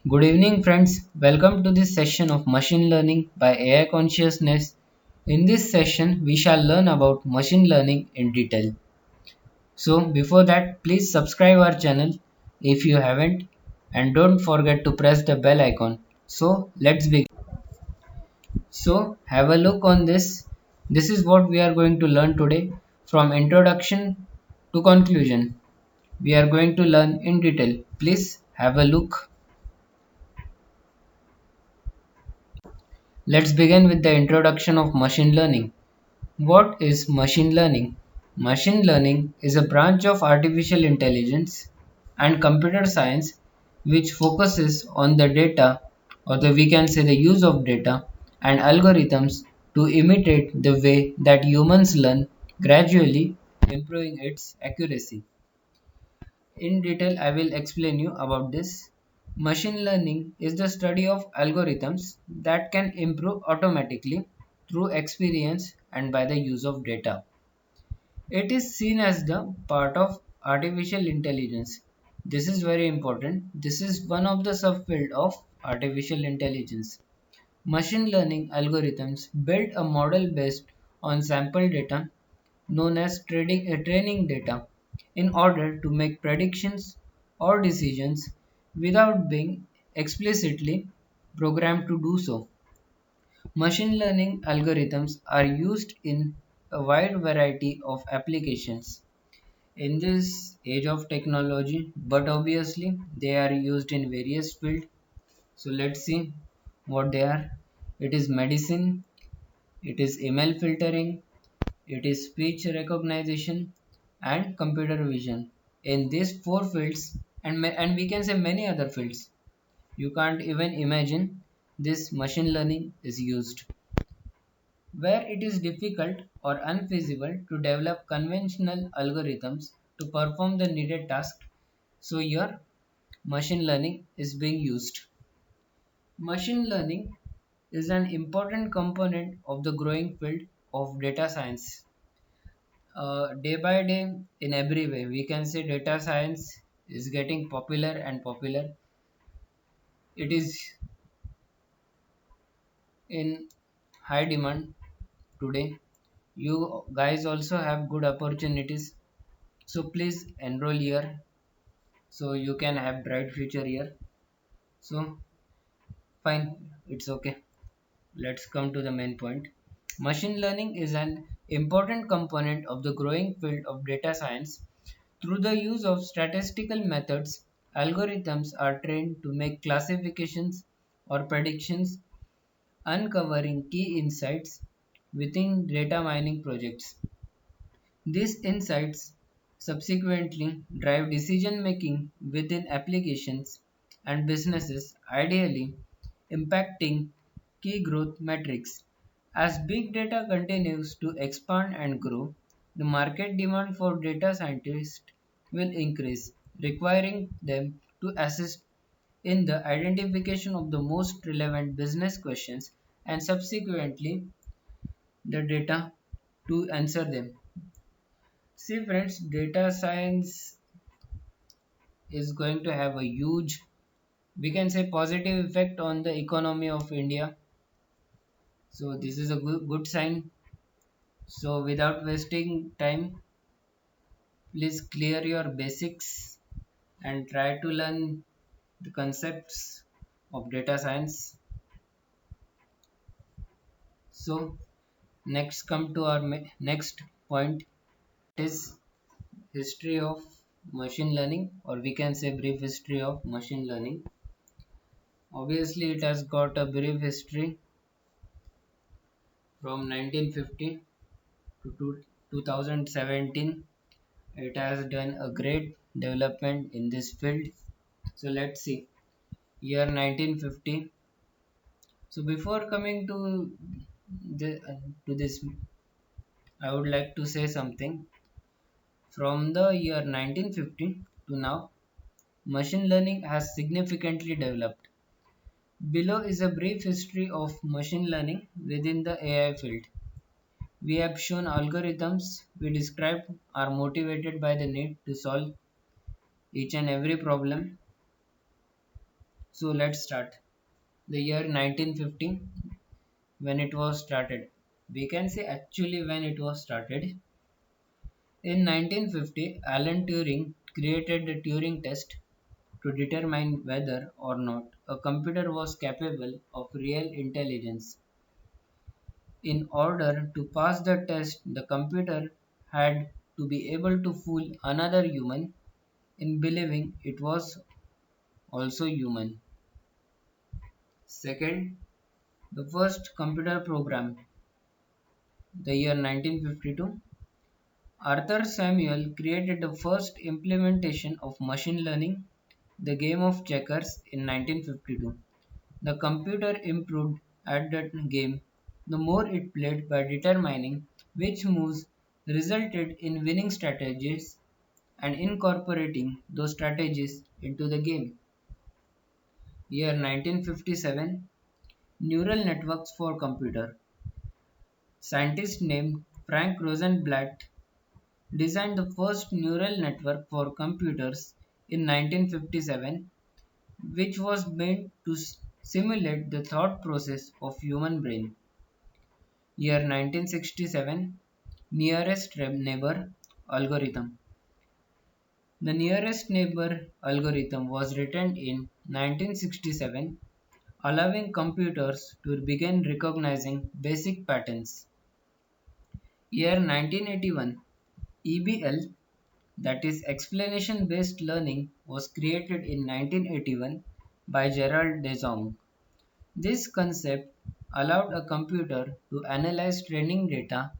Good evening, friends. Welcome to this session of Machine Learning by AI Consciousness. In this session, we shall learn about machine learning in detail. So, before that, please subscribe our channel if you haven't, and don't forget to press the bell icon. So, let's begin. So, have a look on this. This is what we are going to learn today from introduction to conclusion. We are going to learn in detail. Please have a look. Let's begin with the introduction of machine learning. What is machine learning? Machine learning is a branch of artificial intelligence and computer science which focuses on the data, or we can say the use of data and algorithms to imitate the way that humans learn, gradually improving its accuracy. In detail, I will explain you about this. Machine learning is the study of algorithms that can improve automatically through experience and by the use of data. It is seen as the part of artificial intelligence. This is very important. This is one of the subfield of artificial intelligence. Machine learning algorithms build a model based on sample data known as training data in order to make predictions or decisions without being explicitly programmed to do so. Machine learning algorithms are used in a wide variety of applications in this age of technology, but obviously they are used in various fields. So let's see what they are. It is medicine, it is email filtering, it is speech recognition and computer vision. In these four fields, and we can say many other fields, you can't even imagine this machine learning is used. Where it is difficult or unfeasible to develop conventional algorithms to perform the needed task, so your machine learning is being used. Machine learning is an important component of the growing field of data science. Day by day, in every way, we can say data science is getting popular and popular. It is in high demand today. You guys also have good opportunities, so please enroll here so you can have bright future here. So fine, it's okay. Let's come to the main point. Machine learning is an important component of the growing field of data science. Through the use of statistical methods, algorithms are trained to make classifications or predictions, uncovering key insights within data mining projects. These insights subsequently drive decision making within applications and businesses, ideally impacting key growth metrics. As big data continues to expand and grow, the market demand for data scientists will increase, requiring them to assist in the identification of the most relevant business questions and subsequently the data to answer them. See, friends, data science is going to have a huge, we can say, positive effect on the economy of India. So, this is a good sign. So, without wasting time, please clear your basics and try to learn the concepts of data science. So, next come to our next point is history of machine learning, or we can say brief history of machine learning. Obviously, it has got a brief history from 1950 to 2017. It has done a great development in this field. So let's see. Year 1950. So before coming to this, I would like to say something. From the year 1950 to now, machine learning has significantly developed. Below is a brief history of machine learning within the AI field. We have shown algorithms we described are motivated by the need to solve each and every problem. So let's start. The year 1950, when it was started. We can say actually when it was started. In 1950, Alan Turing created the Turing test to determine whether or not a computer was capable of real intelligence. In order to pass the test, the computer had to be able to fool another human in believing it was also human. Second, the first computer program, the year 1952, Arthur Samuel created the first implementation of machine learning, the game of checkers, in 1952. The computer improved at that game the more it played by determining which moves resulted in winning strategies and incorporating those strategies into the game. Year 1957, Neural networks for computer. Scientist named Frank Rosenblatt designed the first neural network for computers in 1957, which was made to simulate the thought process of human brain. Year 1967, Nearest Neighbor algorithm. The nearest neighbor algorithm was written in 1967, allowing computers to begin recognizing basic patterns. Year 1981, EBL, that is explanation based learning, was created in 1981 by Gerald de Jong. This concept allowed a computer to analyze training data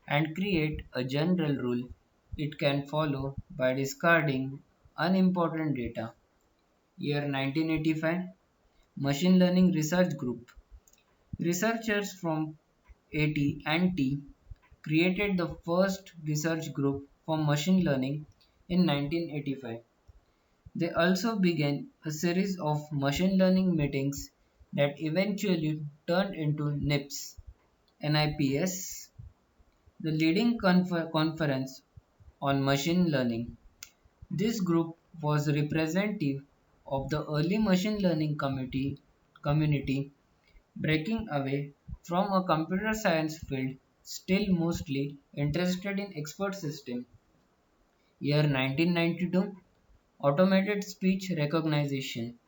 and create a general rule it can follow by discarding unimportant data. Year 1985, Machine Learning Research Group. Researchers from AT&T created the first research group for machine learning in 1985. They also began a series of machine learning meetings that eventually turned into NIPS, NIPS, the leading conference on machine learning. This group was representative of the early machine learning community, breaking away from a computer science field still mostly interested in expert systems. Year 1992, Automated speech recognition.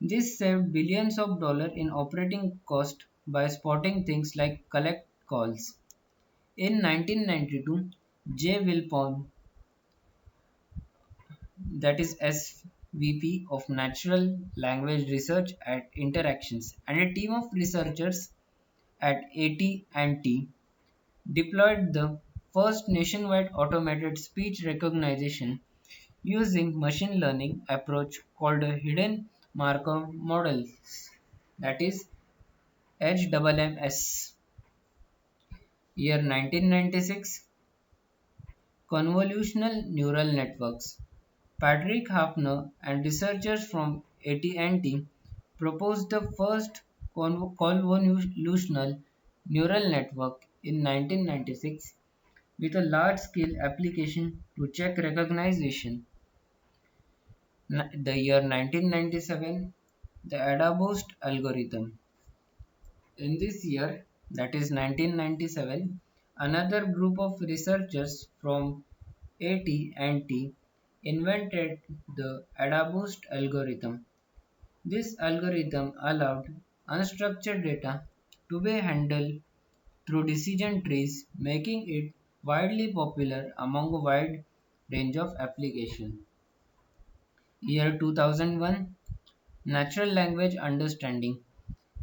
This saved billions of dollars in operating cost by spotting things like collect calls. In 1992, J. Wilpon, that is SVP of Natural Language Research at Interactions, and a team of researchers at AT&T deployed the first nationwide automated speech recognition using machine learning approach called a hidden Markov models, that is HMMS. Year 1996, convolutional neural networks. Patrick Hafner and researchers from AT&T proposed the first convolutional neural network in 1996 with a large-scale application to check recognition. The year 1997, the AdaBoost algorithm. In this year, that is 1997, another group of researchers from AT&T invented the AdaBoost algorithm. This algorithm allowed unstructured data to be handled through decision trees, making it widely popular among a wide range of applications. Year 2001, Natural Language Understanding.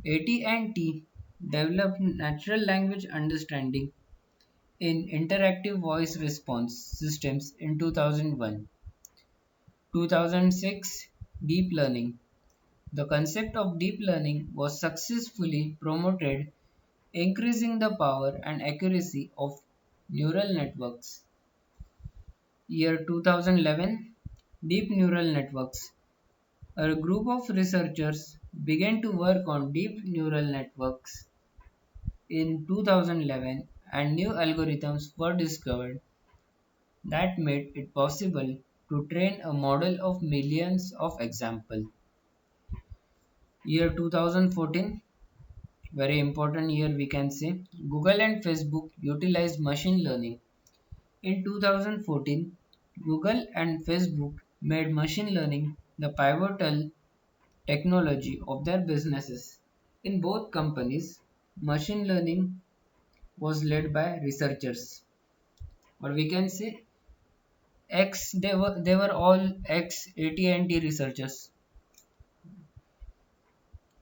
AT&T developed natural language understanding in interactive voice response systems in 2001. 2006, Deep Learning. The concept of deep learning was successfully promoted, increasing the power and accuracy of neural networks. Year 2011, Deep Neural Networks. A group of researchers began to work on deep neural networks in 2011, and new algorithms were discovered that made it possible to train a model of millions of examples. Year 2014, very important year we can say. Google and Facebook utilized machine learning. In 2014, Google and Facebook made machine learning the pivotal technology of their businesses. In both companies, machine learning was led by researchers, or we can say ex they were all ex AT&T researchers.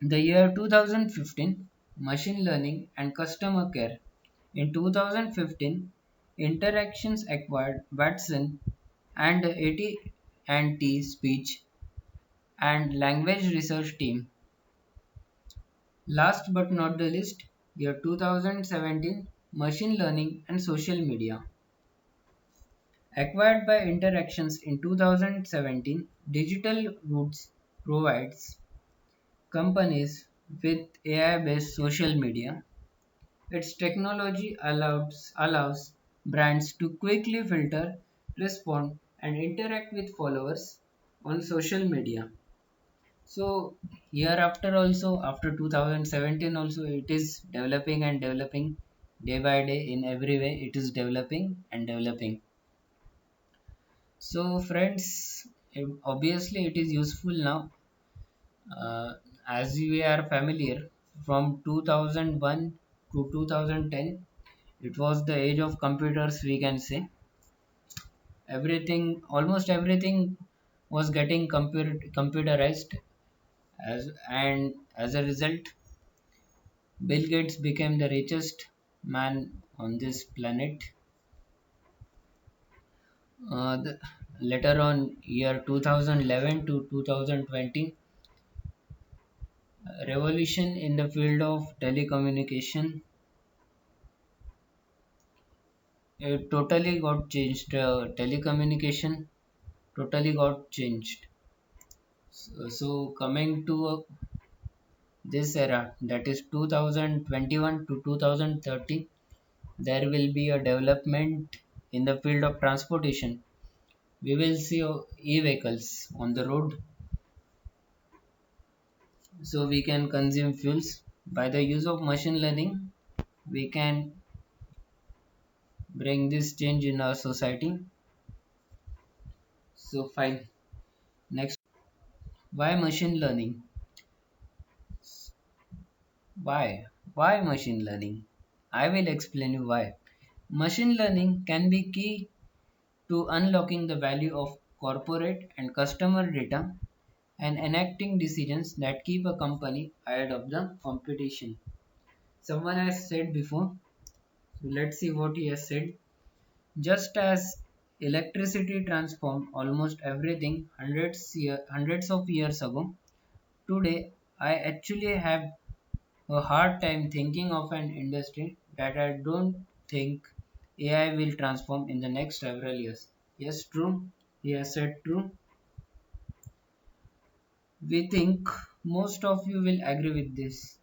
The year 2015, machine learning and customer care. In 2015, Interactions acquired Watson and the AT&T speech and language research team. Last but not the least, year 2017, machine learning and social media. Acquired by Interactions in 2017, Digital Roots provides companies with AI-based social media. Its technology allows brands to quickly filter, respond, and interact with followers on social media. So hereafter also after 2017 also it is developing and developing day by day in every way it is developing and developing. So friends, obviously it is useful now, as we are familiar from 2001 to 2010 it was the age of computers we can say. Everything, almost everything was getting computerized, as a result Bill Gates became the richest man on this planet. Later on, year 2011 to 2020, revolution in the field of telecommunication, it totally got changed. Telecommunication totally got changed. So coming to this era, that is 2021 to 2030, there will be a development in the field of transportation. We will see e-vehicles on the road, so we can consume fuels. By the use of machine learning, we can bring this change in our society. So fine. Next, why machine learning? Why? Why machine learning? I will explain you why. Machine learning can be key to unlocking the value of corporate and customer data and enacting decisions that keep a company ahead of the competition. Someone has said before, so let's see what he has said. Just as electricity transformed almost everything hundreds of years ago, today I actually have a hard time thinking of an industry that I don't think AI will transform in the next several years. Yes, true. He has said true. We think most of you will agree with this.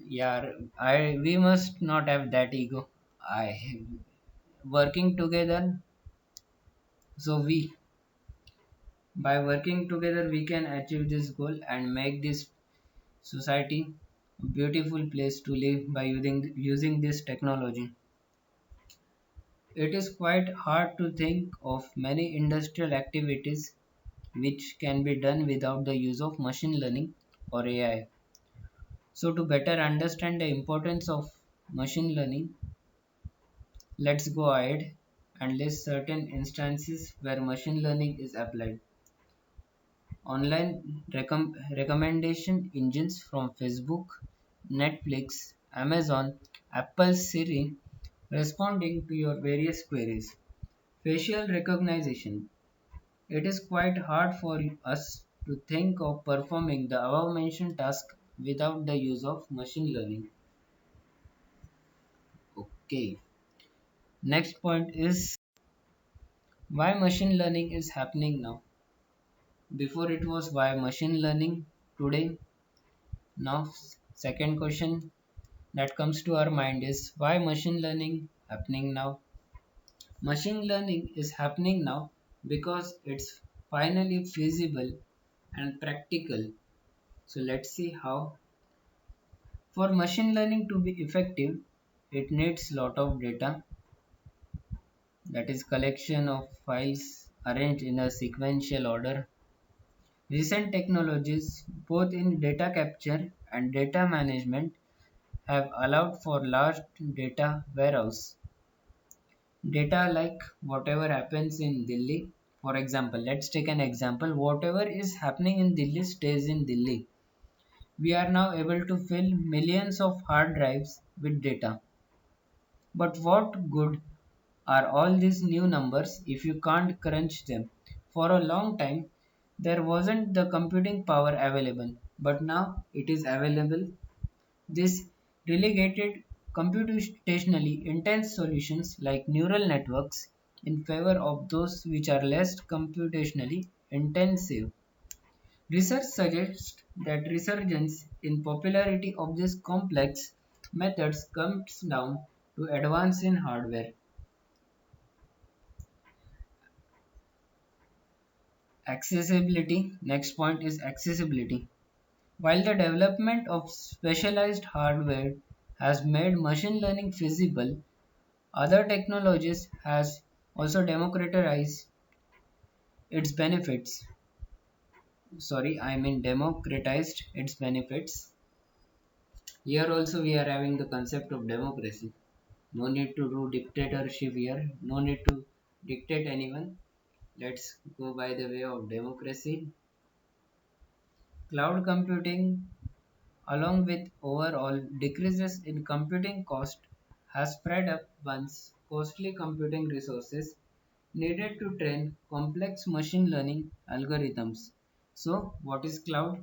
Yeah, I we must not have that ego. I working together, so we by working together we can achieve this goal and make this society a beautiful place to live by using this technology. It is quite hard to think of many industrial activities which can be done without the use of machine learning or AI. So to better understand the importance of machine learning, let's go ahead and list certain instances where machine learning is applied. Online recommendation engines from Facebook, Netflix, Amazon, Apple Siri responding to your various queries. Facial recognition. It is quite hard for us to think of performing the above mentioned task without the use of machine learning. Okay. Next point is why machine learning is happening now. Before it was why machine learning today. Now second question that comes to our mind is why machine learning happening now. Machine learning is happening now because it's finally feasible and practical. So let's see how. For machine learning to be effective, it needs lot of data, that is collection of files arranged in a sequential order. Recent technologies, both in data capture and data management, have allowed for large data warehouse. Data like whatever happens in Delhi, for example, let's take an example. Whatever is happening in Delhi stays in Delhi. We are now able to fill millions of hard drives with data. But what good are all these new numbers if you can't crunch them? For a long time, there wasn't the computing power available, but now it is available. This relegated computationally intense solutions like neural networks in favor of those which are less computationally intensive. Research suggests that resurgence in popularity of these complex methods comes down to advance in hardware. Accessibility. Next point is accessibility. While the development of specialized hardware has made machine learning feasible, other technologies has also democratized its benefits. Democratized its benefits. Here also we are having the concept of democracy. No need to do dictatorship here. No need to dictate anyone. Let's go by the way of democracy. Cloud computing, along with overall decreases in computing cost, has spread up once costly computing resources needed to train complex machine learning algorithms. So, what is cloud?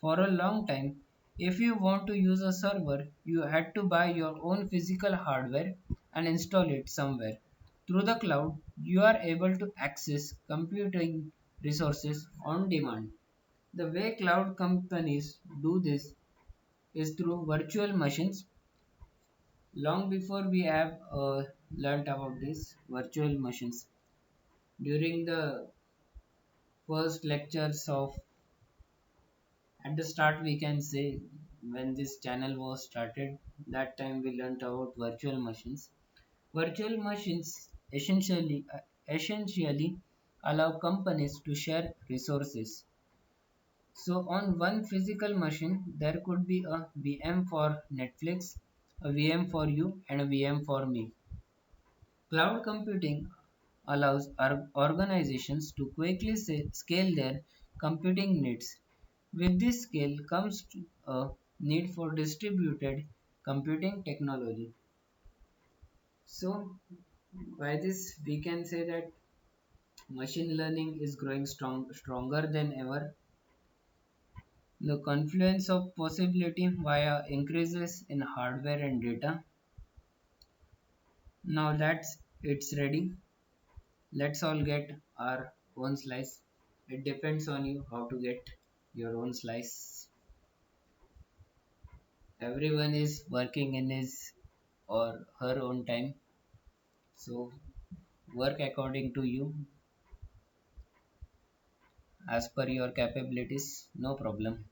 For a long time, if you want to use a server, you had to buy your own physical hardware and install it somewhere. Through the cloud, you are able to access computing resources on demand. The way cloud companies do this is through virtual machines. Long before we have learnt about this virtual machines, during the first lectures of at the start, we can say when this channel was started, that time we learnt about virtual machines. Virtual machines essentially allow companies to share resources. So on one physical machine, there could be a VM for Netflix, a VM for you, and a VM for me. Cloud computing allows organizations to quickly scale their computing needs. With this scale comes a need for distributed computing technology. So, by this, we can say that machine learning is growing stronger than ever. The confluence of possibility via increases in hardware and data. Now that's it's ready. Let's all get our own slice. It depends on you how to get your own slice. Everyone is working in his or her own time. So work according to you as per your capabilities. No problem.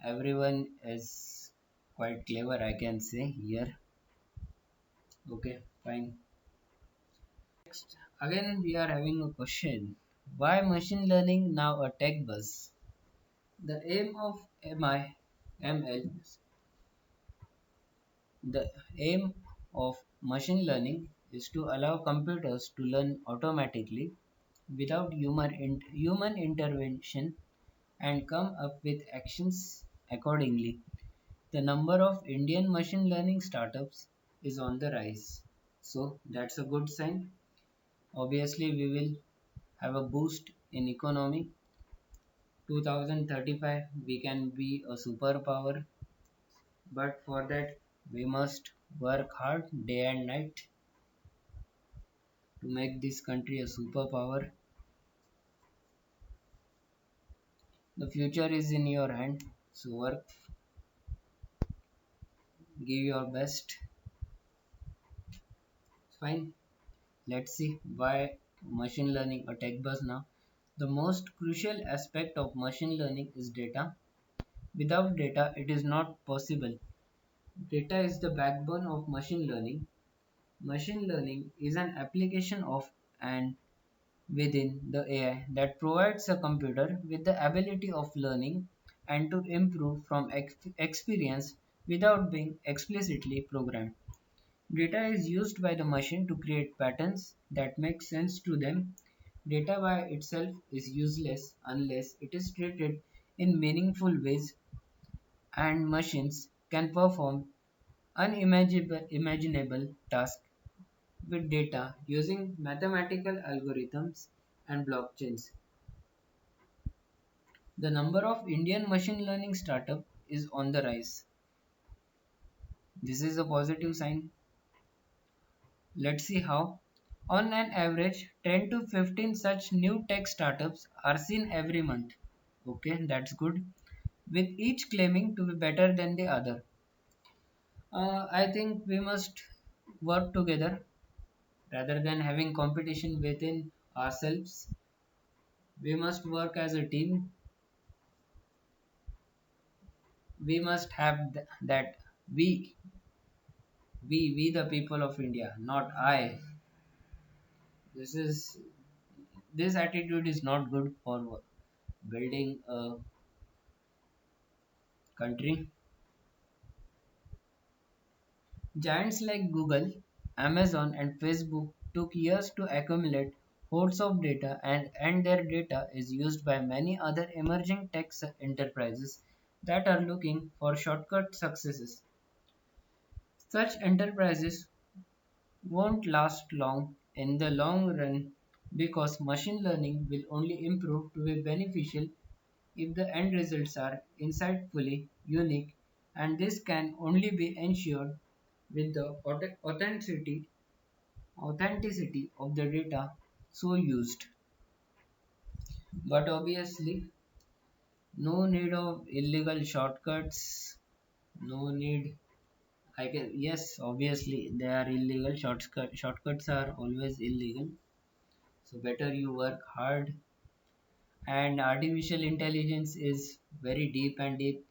Everyone is quite clever, I can say here. Okay, fine. Next, again we are having a question. Why machine learning now a tech buzz? The aim of ML, the aim of machine learning is to allow computers to learn automatically without human intervention and come up with actions accordingly. The number of Indian machine learning startups is on the rise. So that's a good sign. Obviously, we will have a boost in economy. 2035 we can be a superpower, but for that we must work hard day and night to make this country a superpower. The future is in your hand, so work, give your best. Fine. Let's see why machine learning a tech buzz now. The most crucial aspect of machine learning is data. Without data, it is not possible. Data is the backbone of machine learning. Machine learning is an application of and within the AI that provides a computer with the ability of learning and to improve from experience without being explicitly programmed. Data is used by the machine to create patterns that make sense to them. Data by itself is useless unless it is treated in meaningful ways, and machines can perform unimaginable tasks with data using mathematical algorithms and blockchains. The number of Indian machine learning startup is on the rise. This is a positive sign. Let's see how. On an average, 10 to 15 such new tech startups are seen every month. Okay, that's good. With each claiming to be better than the other. I think we must work together rather than having competition within ourselves. We must work as a team. We must have that we, we the people of India, not I. This is this attitude is not good for building a country. Giants like Google, Amazon, and Facebook took years to accumulate hordes of data, and their data is used by many other emerging tech enterprises that are looking for shortcut successes. Such enterprises won't last long in the long run because machine learning will only improve to be beneficial if the end results are insightfully unique, and this can only be ensured with the authenticity of the data so used. But obviously, no need of illegal shortcuts, no need. I can yes, obviously they are illegal. Shortcuts are always illegal. So better you work hard. And artificial intelligence is very deep and deep.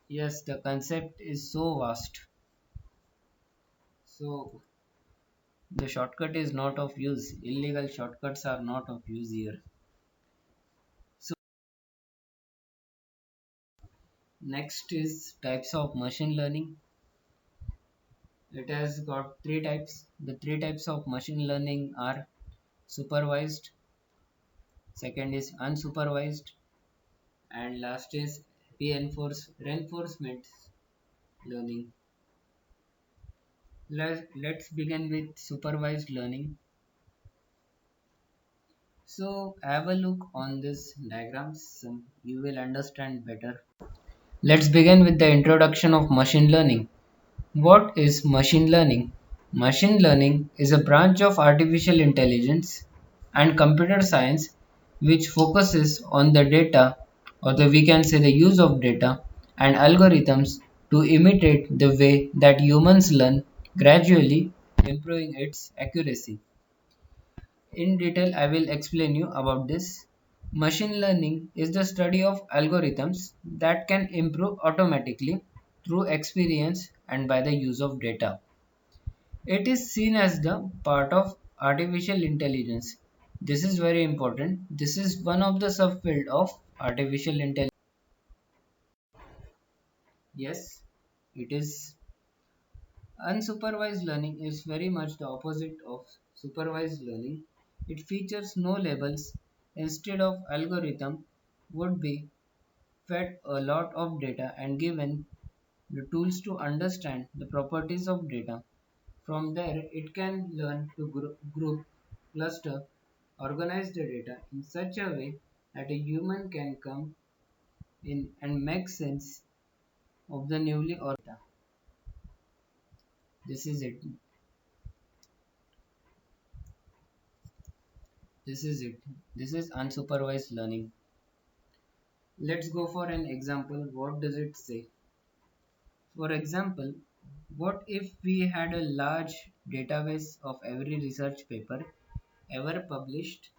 Yes, the concept is so vast. So the shortcut is not of use. Illegal shortcuts are not of use here. So next is types of machine learning. It has got three types. The three types of machine learning are supervised, second is unsupervised, and last is reinforcement learning. Let's begin with supervised learning. So have a look on this diagrams, you will understand better. Let's begin with the introduction of machine learning. What is machine learning? Machine learning is a branch of artificial intelligence and computer science which focuses on the data, or we can say the use of data and algorithms to imitate the way that humans learn, gradually improving its accuracy. In detail, I will explain you about this. Machine learning is the study of algorithms that can improve automatically through experience and by the use of data. It is seen as the part of artificial intelligence. This is very important. This is one of the subfield of artificial intelligence. Yes, it is. Unsupervised learning is very much the opposite of supervised learning. It features no labels. Instead of algorithm would be fed a lot of data and given the tools to understand the properties of data. From there, it can learn to group, cluster, organize the data in such a way that a human can come in and make sense of the newly or data. This is it. This is it. This is unsupervised learning. Let's go for an example. What does it say? For example, what if we had a large database of every research paper ever published,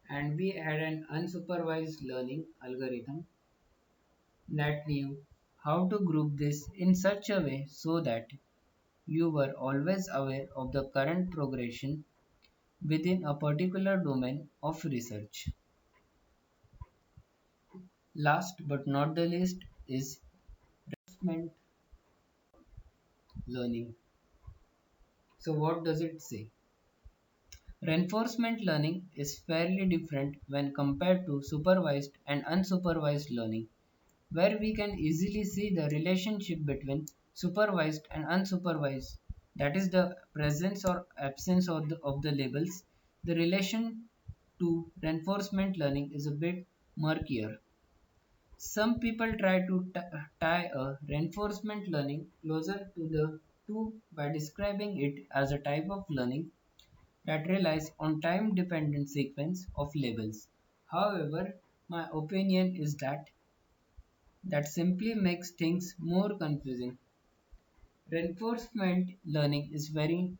and we had an unsupervised learning algorithm that knew how to group this in such a way so that you were always aware of the current progression within a particular domain of research. Last but not the least is reinforcement learning. So, what does it say? Reinforcement learning is fairly different when compared to supervised and unsupervised learning, where we can easily see the relationship between supervised and unsupervised, that is, the presence or absence of the labels. The relation to reinforcement learning is a bit murkier. Some people try to tie a reinforcement learning closer to the two by describing it as a type of learning that relies on time dependent sequence of labels. However, my opinion is that simply makes things more confusing. Reinforcement learning is very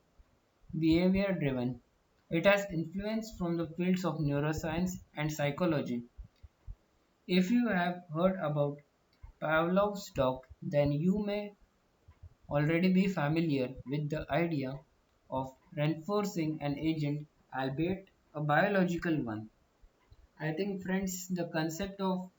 behavior driven. It has influence from the fields of neuroscience and psychology. If you have heard about Pavlov's dog, then you may already be familiar with the idea of reinforcing an agent, albeit a biological one. I think, friends, the concept of.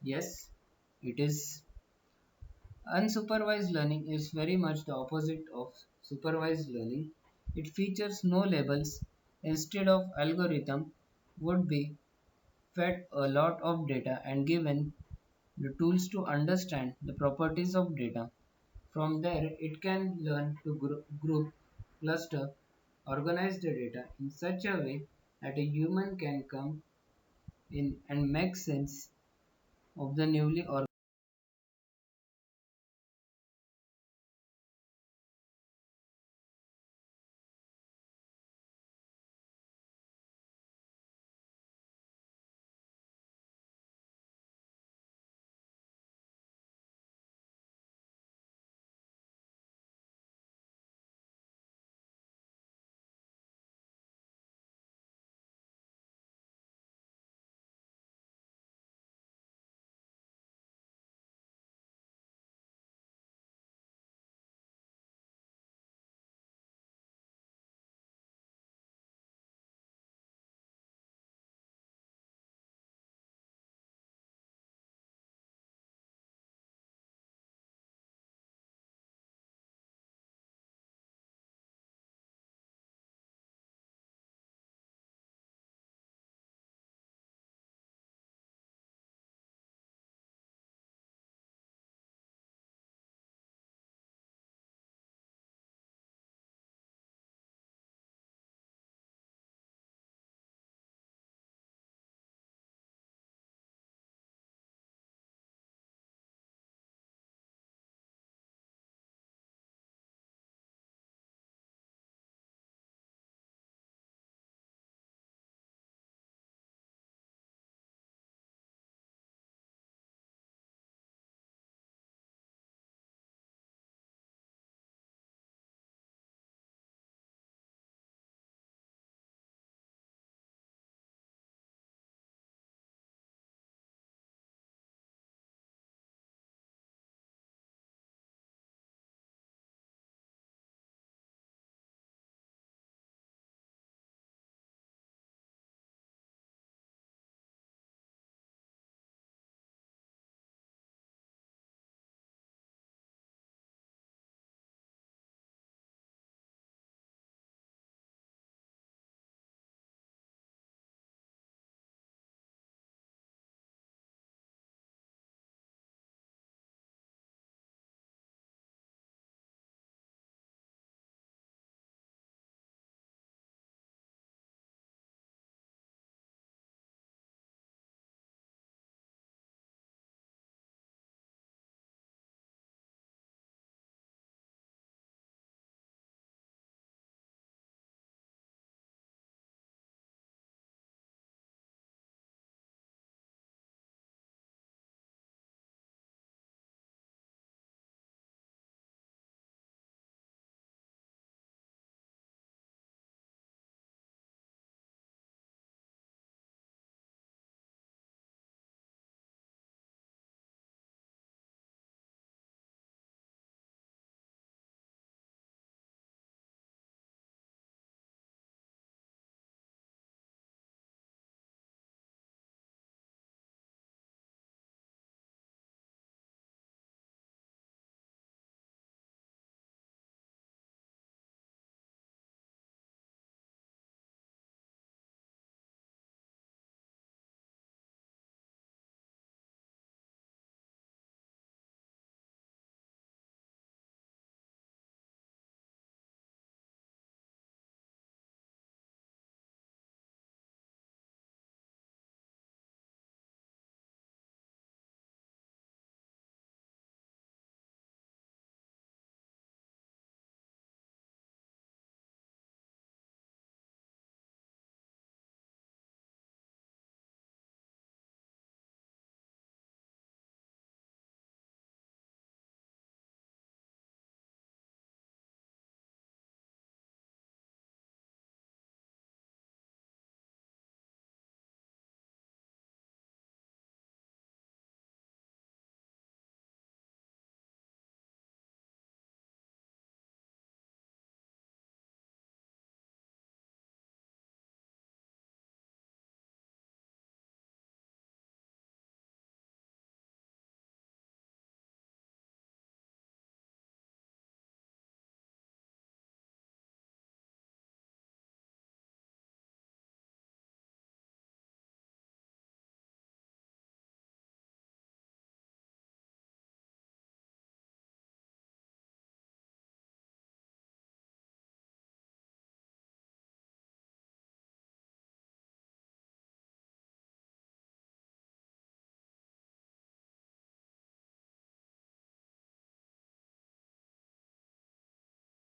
Yes, it is. Unsupervised learning is very much the opposite of supervised learning. It features no labels. Instead of algorithm would be fed a lot of data and given the tools to understand the properties of data. From there, it can learn to group, cluster, organize the data in such a way that a human can come in and make sense of the newly organized.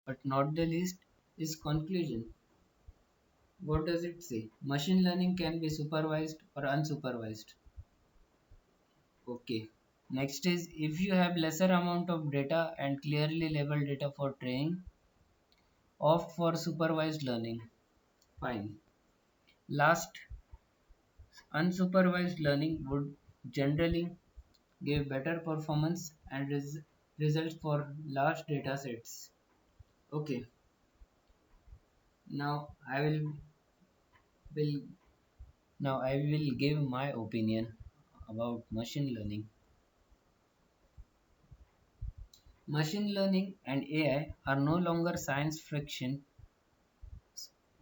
but not the least, is conclusion. What does it say? Machine learning can be supervised or unsupervised. Okay. Next is if you have lesser amount of data and clearly labeled data for training, opt for supervised learning. Fine. Last, unsupervised learning would generally give better performance and results for large data sets. Okay. Now will now I will give my opinion about machine learning. Machine learning and AI are no longer science fiction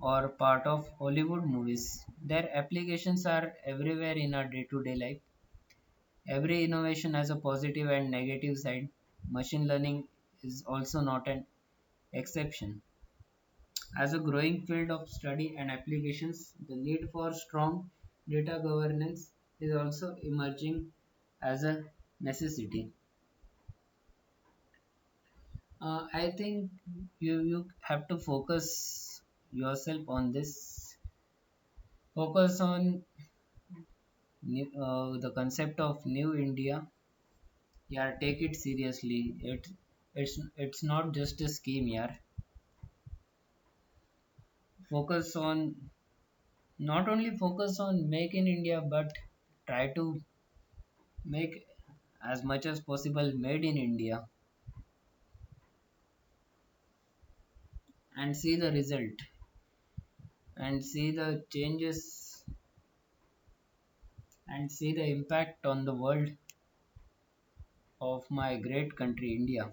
or part of Hollywood movies. Their applications are everywhere in our day to day life. Every innovation has a positive and negative side. Machine learning is also not an exception. As a growing field of study and applications, the need for strong data governance is also emerging as a necessity. I think you have to focus yourself on this. Focus on the concept of New India. Yeah, take it seriously. It's not just a scheme. Yeah, focus on not only focus on Make in India, but try to make as much as possible made in India and see the result and see the changes and see the impact on the world of my great country, India.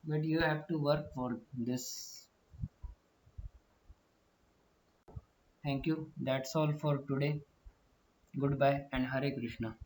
But you have to work for this. Thank you. That's all for today. Goodbye and Hare Krishna.